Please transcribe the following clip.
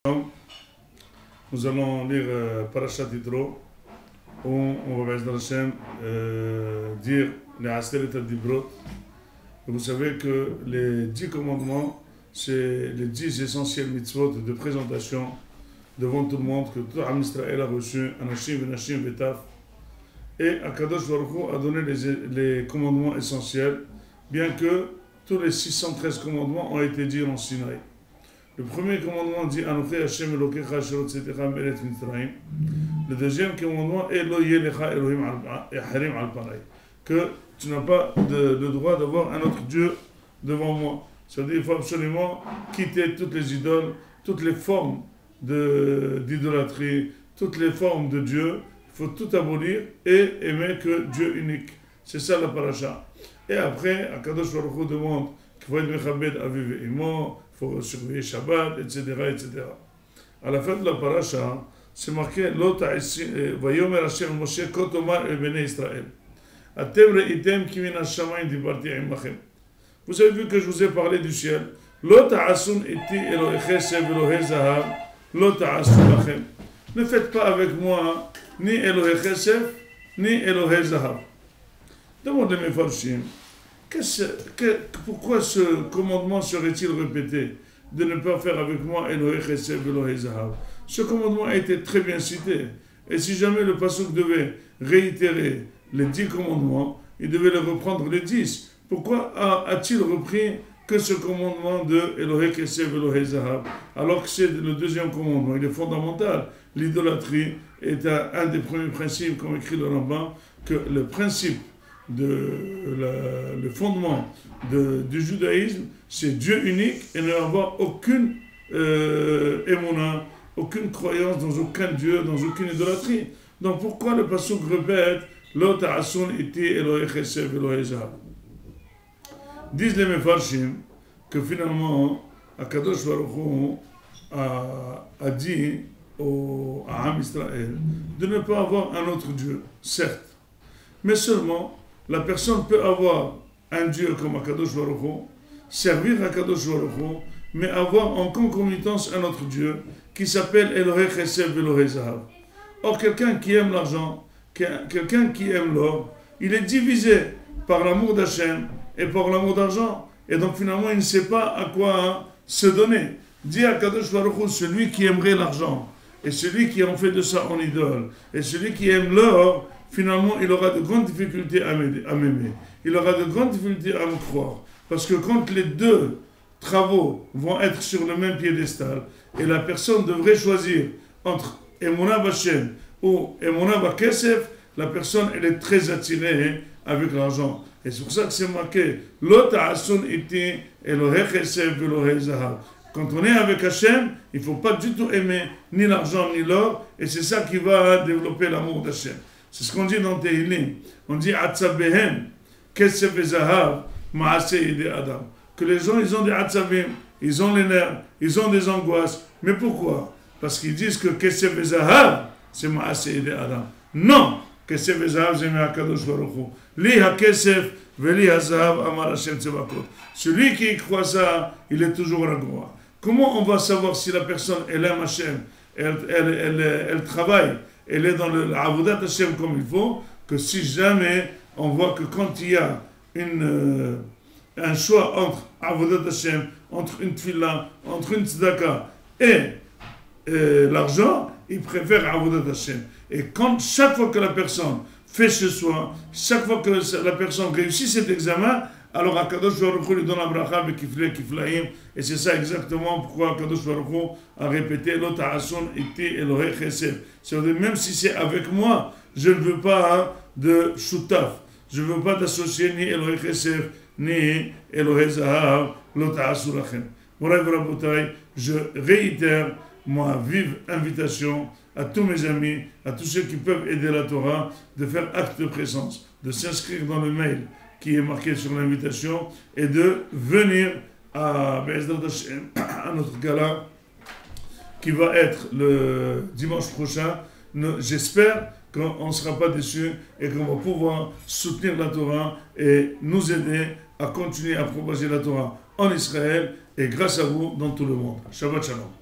Nous allons lire Parashat Yitro, où on va dire les Aseret Dibrot. Vous savez que les 10 commandements, c'est les 10 essentiels mitzvot de présentation devant tout le monde que tout Am Israël a reçu, Anashim, Venashim, Betaf. Et Akadosh Baruch Hu a donné les commandements essentiels, bien que tous les 613 commandements ont été dits en Sinaï. Le premier commandement dit Anochi Hashem Elokecha Asher Hotzetecha Me'eretz Mitzrayim. Le deuxième commandement est Lo Yelecha Elohim Acharim al Paray, que tu n'as pas le droit d'avoir un autre Dieu devant moi. C'est-à-dire qu'il faut absolument quitter toutes les idoles, toutes les formes d'idolâtrie, toutes les formes de Dieu. Il faut tout abolir et aimer que Dieu unique. C'est ça la paracha. Et après, Akadosh Baruch Hu demande qu'il faut être mechabed aviv et imo, il faut surveiller Shabbat, etc., etc. À la fin de la paracha, c'est marqué Vayomer Hashem Moshe Ko tomar el bnei Israël. Atem reitem ki min hashamayim dibarti imachem. Vous avez vu que je vous ai parlé du ciel. Lo ta'asun iti Elohei chesed ve'Elohei zahav, lo ta'asun lachem. Ne faites pas avec moi ni Elohei chesed ni Elohei zahav. Demandez mes farshim. Pourquoi ce commandement serait-il répété de ne pas faire avec moi Elohei Chesed Elohei Zahav? Ce commandement a été très bien cité. Et si jamais le pasuk devait réitérer les 10 commandements, il devait les reprendre les 10. Pourquoi a-t-il repris que ce commandement de Elohei Chesed Elohei Zahav, alors que c'est le deuxième commandement? Il est fondamental. L'idolâtrie est un des premiers principes, comme écrit le Rambam, que le principe le fondement du judaïsme, c'est Dieu unique et ne avoir aucune émona, aucune croyance dans aucun Dieu, dans aucune idolâtrie. Donc pourquoi le pasuk répète Lo ta'asun iti Elohei chesed ve'Elohei zahav? Disent les Mefarshim que finalement Akadosh Baruch Hu a dit à Am Israël de ne pas avoir un autre Dieu, certes, mais seulement la personne peut avoir un Dieu comme Akadosh Baruch Hu, servir Akadosh Baruch Hu, mais avoir en concomitance un autre Dieu qui s'appelle Elohei Chesed ve'Elohei Zahav. Or, quelqu'un qui aime l'argent, quelqu'un qui aime l'or, il est divisé par l'amour d'Hachem et par l'amour d'argent. Et donc finalement, il ne sait pas à quoi se donner. Dit Akadosh Baruch Hu, celui qui aimerait l'argent, et celui qui en fait de ça en idole, et celui qui aime l'or, finalement, il aura de grandes difficultés à m'aimer. Il aura de grandes difficultés à me croire. Parce que quand les deux travaux vont être sur le même piédestal, et la personne devrait choisir entre Emunah B'Hashem ou Emunah B'Kesef, la personne, elle est très attirée avec l'argent. Et c'est pour ça que c'est marqué Lo ta'asun iti Elohei chesed ve'Elohei zahav. Quand on est avec Hachem, il ne faut pas du tout aimer ni l'argent ni l'or, et c'est ça qui va développer l'amour d'Hachem. C'est ce qu'on dit dans Tehillim. On dit Atzabehem, Kesef et Zahav, Maase Yedei Adam. Que les gens, ils ont des Atzabim, ils ont les nerfs, ils ont des angoisses. Mais pourquoi? Parce qu'ils disent que Kesef et Zahav, c'est Maase Yedei Adam. Non! Kesef et Zahav, c'est Me'akadosh Baruch Hu. Li ha-Kesef, veli ha-Zahav, Amar Hashem Tzevakot. Celui qui croit ça, il est toujours à la gloire. Comment on va savoir si la personne, elle aime Hashem, elle travaille, elle est dans l'Avodat Hashem comme il faut, que si jamais on voit que quand il y a un choix entre Avodat Hashem, entre une tefila, entre une tzedaka et l'argent, il préfère Avodat Hashem. Et chaque fois que la personne fait ce choix, chaque fois que la personne réussit cet examen, alors Akadosh Baruch Hu lui donne la bracha bekiflei kiflaim, et c'est ça exactement pourquoi Akadosh Baruch Hu a répété Lo ta'asun iti Elohei chesed. C'est-à-dire même si c'est avec moi, je ne veux pas de shutaf, je ne veux pas d'associer ni Elohei chesed ni Elohei zahav, Lo ta'asun lachem. Moray v'rabotai, je réitère ma vive invitation à tous mes amis, à tous ceux qui peuvent aider la Torah, de faire acte de présence, de s'inscrire dans le mail qui est marqué sur l'invitation et de venir à notre gala qui va être le dimanche prochain. J'espère qu'on ne sera pas déçus et qu'on va pouvoir soutenir la Torah et nous aider à continuer à propager la Torah en Israël et grâce à vous dans tout le monde. Shabbat Shalom.